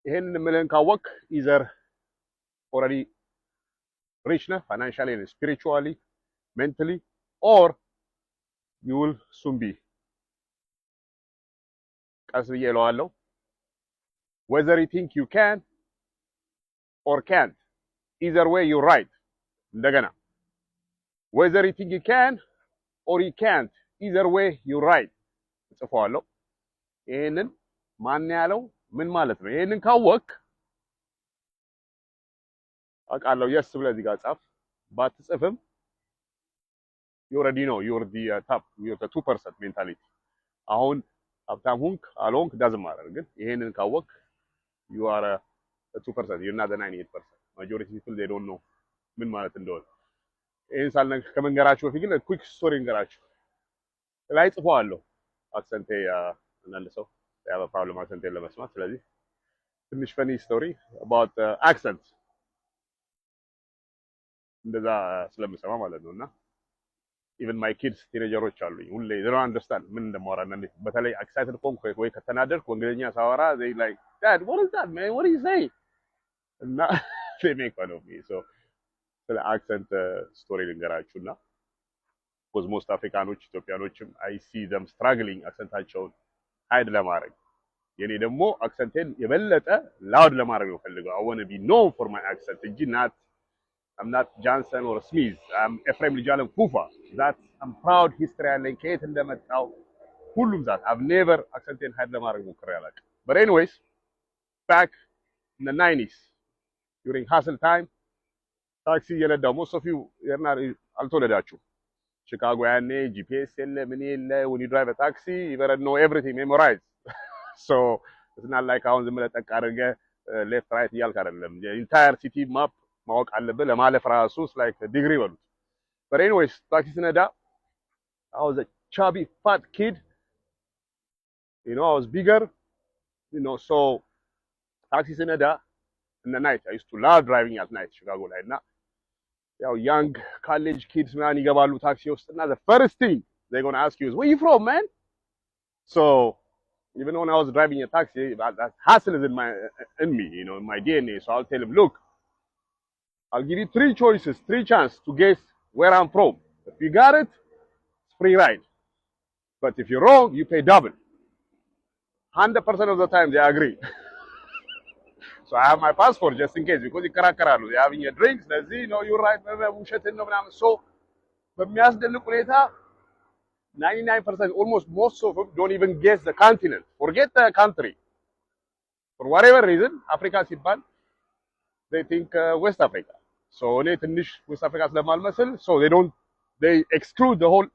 ይሄንን የምልህን ካወቅ ኢዘር ኦልሬዲ ሪች ነህ ፋይናንሻሊ and spiritually mentally or you will soon be ቀስ ብዬ እለዋለሁ whether you think you can or can't either way you're right እንደገና whether you think you can or you can't either way you're right እጽፈዋለሁ ይሄንን ማን ያለው ምን ማለት ነው ይሄንን ካወቅ አውቃለሁ yes ብለህ እዚህ ጋር ጻፍ ባትጽፍም you already know you're the top you're the 2% mentality አሁን ሀብታም ሁንክ አልሆንክ doesn't matter ግን ይሄንን ካወቅ you are a 2% you're not the 98% majority people they don't know ምን ማለት እንደሆነ ይሄን ሳልነግር ከመንገራችሁ በፊት ግን quick story እንገራችሁ ላይ ጽፈዋለሁ አክሰንቴ አንዳንድ ሰው ያለ ፕሮብለም አክሰንቴ ለመስማት ስለዚህ ትንሽ funny story about accent እንደዛ ስለምሰማ ማለት ነውና even my kids ቲኔጀሮች አሉኝ ሁሌ they don't understand ምን እንደማወራና እንዴት በተለይ excited ኮንኩ ወይ ከተናደድኩ እንግሊዝኛ ሳወራ they like dad what is that man what do you say እና they make fun of me so ስለ accent story ልንገራችሁና because most አፍሪካኖች ኢትዮጵያኖችም I see them struggling አክሰንታቸውን hide ለማድረግ የኔ ደግሞ አክሰንቴን የበለጠ loud ለማድረግ ነው ፈልገው I want to be known for my accent እንጂ not I'm not Johnson or Smith. I'm Ephraim Lijalam Kufa. That I'm proud history ያለኝ ከየት እንደመጣው ሁሉም ዛት I've never accented had ለማድረግ ሞክሬ አላውቅም. But anyways, back in the 90s during hustle time ታክሲ እየነዳሁ most of you አልተወለዳችሁም ቺካጎ ያኔ GPS የለ ምን የለ when you drive a taxi you better know everything memorize so it's not like አሁን ዝም ብለህ ጠቅ አድርገህ left right እያልክ አይደለም the entire city map ማወቅ አለብህ ለማለፍ ራሱ like ዲግሪ በሉት but anyways ታክሲ ስነዳ I was a chubby fat kid you know I was bigger you know so ታክሲ ስነዳ in the night I used to love driving at night Chicago ላይ እና ያው young college kids ምናምን ይገባሉ ታክሲ ውስጥና the first thing they're going to ask you is where you from man so even when I was driving a taxi that hustle is in me you know in my DNA so I'll tell them look I'll give you 3 choices, 3 chances to guess where I'm from. If you got it, it's free ride. But if you're wrong, you pay double. 100% of the time, they agree. So I have my passport just in case because they're having a drink. They say, no, you're right. So, በሚያስደንቅ ሁኔታ 99% almost most of them don't even guess the continent. Forget the country. For whatever reason, Africa ሲባል they think West Africa. So እኔ ትንሽ West Africa ስለማልመስል so they exclude the whole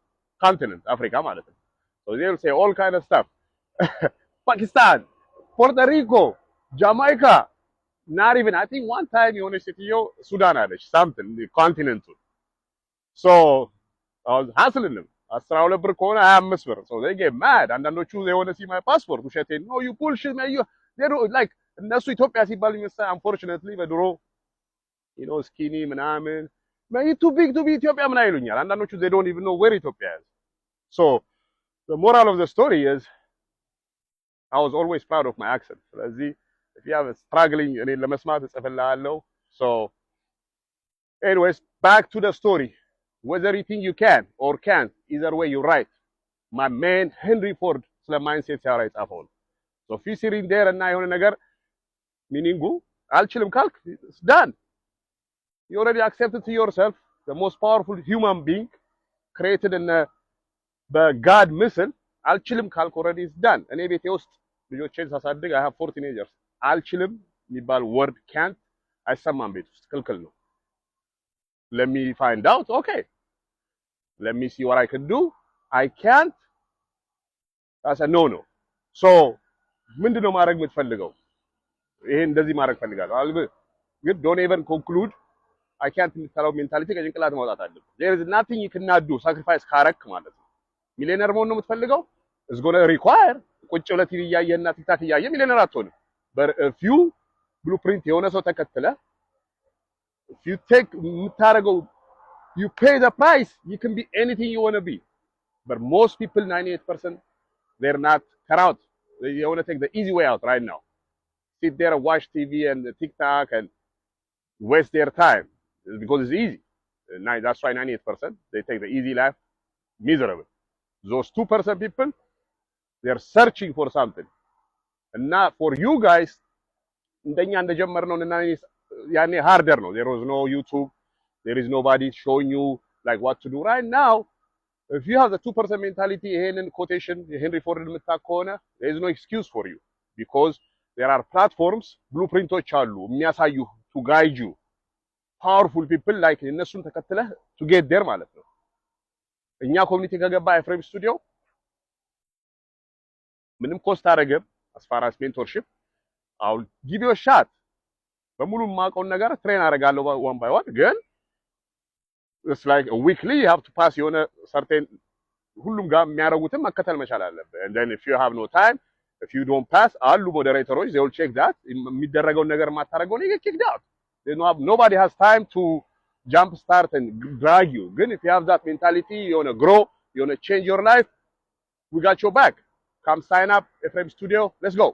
continent Africa ማለት ነው. So they will say all kind of stuff. Pakistan, Puerto Rico, Jamaica, not even I think one time የሆነች ሴትዮ ሱዳን አለች something the continent. So I was hassling them. 12 ብር ከሆነ 25 ብር. So they get mad. አንዳንዶቹ የሆነ see my passport ውሸቴን no you bullshit man you they don't like እነሱ ኢትዮጵያ ሲባል ይመስላል unfortunately በድሮ you know skinny ምናምን man you too big to be ኢትዮጵያ ምን አይሉኛል አንዳንዶቹ they don't even know where Ethiopia is so the moral of the story is I was always proud of my accent ስለዚህ if you have a struggling እኔ ለመስማት እጽፍልሃለሁ so anyways back to the story whether you think you can or can't either way you're right my man Henry Ford ስለ mindset ሲያወራ የጻፈው so if you sitting there እና የሆነ ነገር meaning አልችልም ካልክ it's done you already accepted to yourself the most powerful human being created in by God ምስል አልችልም ካልክ already it's done እኔ ቤቴ ውስጥ ልጆቼን ሳሳድግ I have 4 teenagers አልችልም የሚባል word can't አይሰማም ቤት ውስጥ ክልክል ነው let me find out okay let me see what I can do I can't that's a no so ምንድነው ማድረግ የምትፈልገው ይሄ እንደዚህ ማድረግ ፈልጋለሁ አልበ ግን don't even conclude I can't የምትለው ሜንታሊቲ ከጭንቅላት ማውጣት አለብህ there is nothing you cannot do sacrifice ካረክ ማለት ነው ሚሊዮነር መሆን ነው የምትፈልገው is going to require ቁጭ ብለህ ቲቪ እያየህና ቲክታክ እያየህ ሚሊዮነር አትሆንም but if you blueprint የሆነ ሰው ተከትለ if you take የምታረገው you pay the price you can be anything you want to be but most people 98% they're not cut out they want to take the easy way out right now sit there and watch TV and TikTok and waste their time because it's easy. That's why 98% they take the easy life, miserable. Those 2% people, they're searching for something. And not for you guys, እንደኛ እንደጀመርነው እና ያኔ harder ነው. There was no YouTube, there is nobody showing you like what to do right now. If you have the 2% mentality, ይሄንን quotation, Henry Ford የምታውቅ ከሆነ there is no excuse for you because there are platforms, blueprinቶች አሉ የሚያሳዩ to guide you. Powerful people like እነሱን ተከትለህ to get there ማለት ነው። እኛ ኮሚኒቲ ከገባ ኤፍሬም ስቱዲዮ ምንም ኮስት አደረገም as far as mentorship. I'll give you a shot. በሙሉ የማውቀውን ነገር ትሬን አደርጋለሁ one by one ግን it's like a weekly you have to pass የሆነ certain ሁሉም ጋር የሚያደርጉትን መከተል መቻል አለብህ. And then if you have no time, if you don't pass አሉ ሞዴሬተሮች they will check that የሚደረገውን ነገር ማታረገው ነው kicked out. Nobody has time to jump start and drag you. Then if you have that mentality, you want to grow, you want to change your life, we got your back. Come sign up, Ephraim Studio. Let's go.